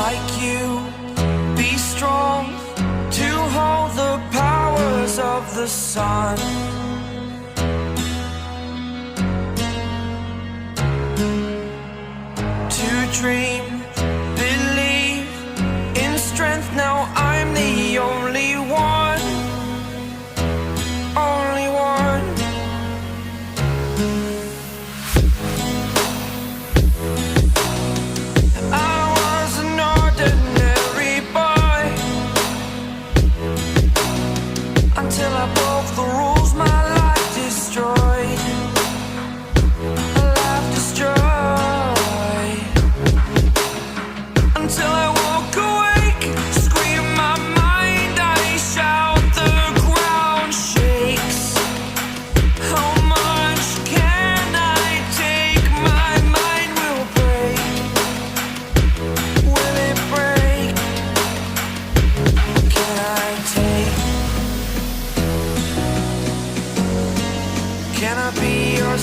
like you, be strong to hold the powers of the sun. To dream, believe in strength, now I'm the only one, only one. I was an ordinary boy until I broke the rules, my life destroyed, a life destroyed. Until I walk awake, scream my mind, I shout, the ground shakes. How much can I take? My mind will break. Will it break? Can I take? Can I be your